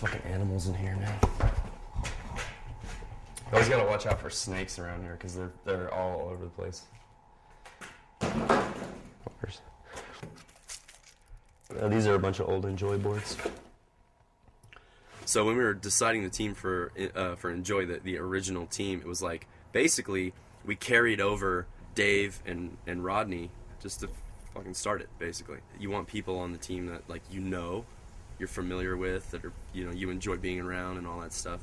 fucking animals in here, man. You always gotta watch out for snakes around here because they're all over the place. These are a bunch of old Enjoy boards. So when we were deciding the team for Enjoy, the original team, it was like basically we carried over Dave and Rodney just to fucking start it. Basically, you want people on the team that like you're familiar with, that are you enjoy being around and all that stuff.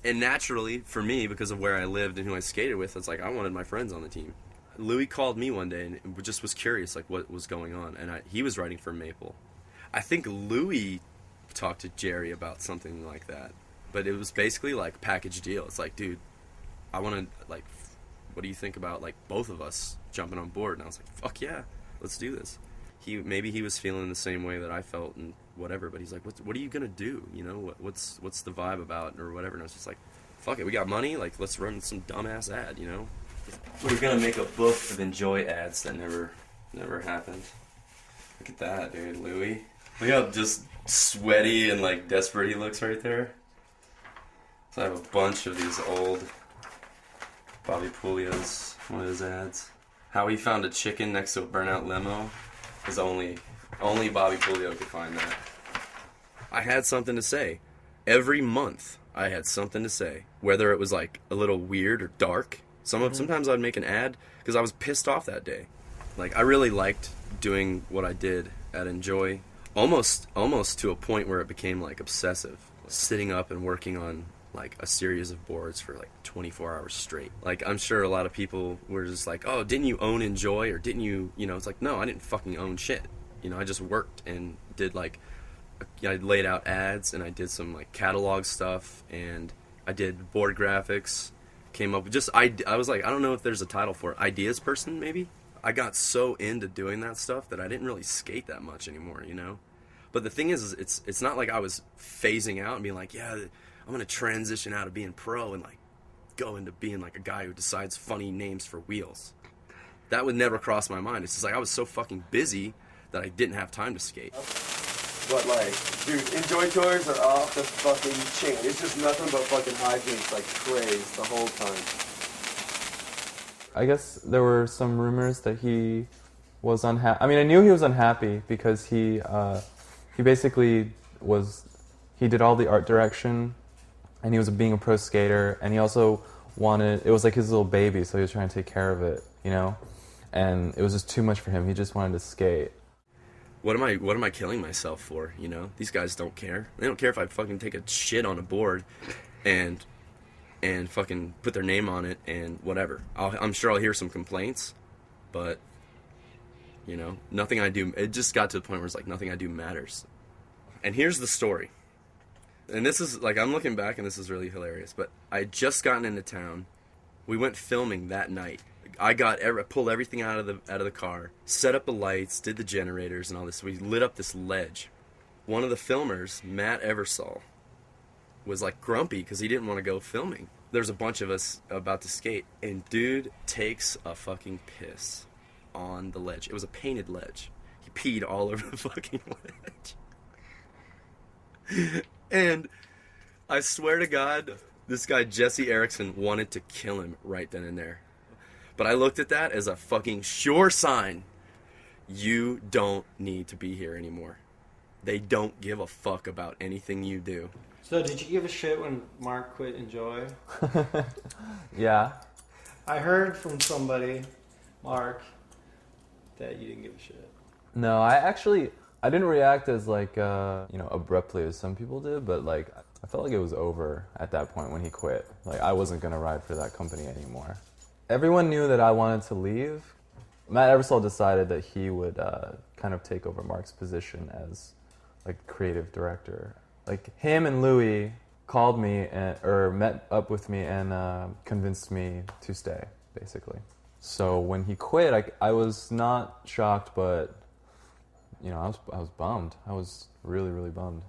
And naturally, for me, because of where I lived and who I skated with, it's like I wanted my friends on the team. Louis called me one day and just was curious, like, what was going on. And he was writing for Maple. I think Louis talked to Jerry about something like that. But it was basically, like, package deal. It's like, dude, I want to, like, what do you think about, like, both of us jumping on board? And I was like, fuck yeah, let's do this. Maybe he was feeling the same way that I felt and whatever, but he's like, what are you going to do? What's the vibe about or whatever? And I was just like, fuck it, we got money, like, let's run some dumbass ad, We're going to make a book of Enjoy ads that never happened. Look at that, dude, Louis. Look how just sweaty and, like, desperate he looks right there. So I have a bunch of these old Bobby Puglia's, one of his ads. How he found a chicken next to a burnout limo. Because only Bobby Puglio could find that. I had something to say. Every month, I had something to say. Whether it was, like, a little weird or dark. Sometimes I'd make an ad because I was pissed off that day. Like, I really liked doing what I did at Enjoy. Almost to a point where it became, like, obsessive. Sitting up and working on, like, a series of boards for, like, 24 hours straight. Like, I'm sure a lot of people were just like, oh, didn't you own Enjoy? Or didn't you, it's like, no, I didn't fucking own shit. I just worked and did, like, I laid out ads and I did some, like, catalog stuff and I did board graphics. Came up with just, I was like, I don't know if there's a title for it. Ideas person, maybe? I got so into doing that stuff that I didn't really skate that much anymore, But the thing is it's not like I was phasing out and being like, yeah, I'm going to transition out of being pro and, like, go into being, like, a guy who decides funny names for wheels. That would never cross my mind. It's just like I was so fucking busy that I didn't have time to skate. But, like, dude, Enjoy tours are off the fucking chain. It's just nothing but fucking hijinks, like, craze the whole time. I guess there were some rumors that he was unhappy. I mean, I knew he was unhappy because he basically he did all the art direction, and he was being a pro skater, and he also it was like his little baby, so he was trying to take care of it, and it was just too much for him. He just wanted to skate. What am I killing myself for, These guys don't care. They don't care if I fucking take a shit on a board and fucking put their name on it and whatever. I'm sure I'll hear some complaints, but, nothing I do, it just got to the point where it's like nothing I do matters. And here's the story. And this is, like, I'm looking back and this is really hilarious, but I had just gotten into town. We went filming that night. I pulled everything out of the car, set up the lights, did the generators and all this. We lit up this ledge. One of the filmers, Matt Eversole, was, like, grumpy because he didn't want to go filming. There's a bunch of us about to skate, and dude takes a fucking piss on the ledge. It was a painted ledge. He peed all over the fucking ledge. And I swear to God, this guy Jesse Erickson wanted to kill him right then and there. But I looked at that as a fucking sure sign. You don't need to be here anymore. They don't give a fuck about anything you do. So did you give a shit when Marc quit Enjoy? Yeah. I heard from somebody, Marc, that you didn't give a shit. No, I didn't react as, like, abruptly as some people did, but, like, I felt like it was over at that point when he quit. Like, I wasn't going to ride for that company anymore. Everyone knew that I wanted to leave. Matt Eversole decided that he would kind of take over Marc's position as, like, creative director. Like, him and Louis called me or met up with me and convinced me to stay, basically. So when he quit, I was not shocked, but, I was bummed. I was really, really bummed.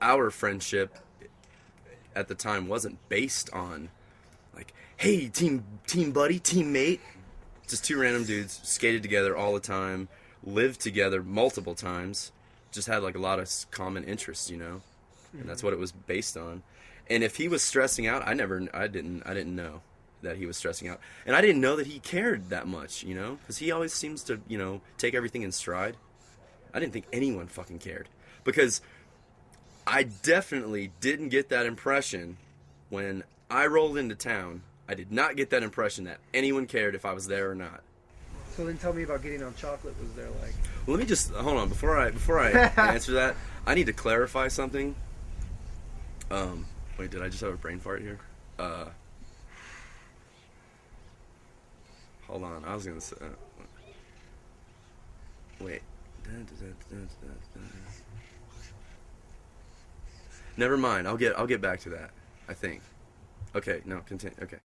Our friendship at the time wasn't based on, like, hey, team buddy, teammate. Just two random dudes, skated together all the time, lived together multiple times, just had, like, a lot of common interests, and that's what it was based on. And if he was stressing out, I didn't know that he was stressing out, and I didn't know that he cared that much, you know, because he always seems to, you know, take everything in stride. I didn't think anyone fucking cared, because I definitely didn't get that impression when I rolled into town. I did not get that impression that anyone cared if I was there or not. So then tell me about getting on chocolate. Was there like? Well, let me just hold on before I answer that. I need to clarify something. Wait, did I just have a brain fart here? Hold on, I was gonna say. Wait. Never mind. I'll get back to that. I think. Okay. No. Continue. Okay.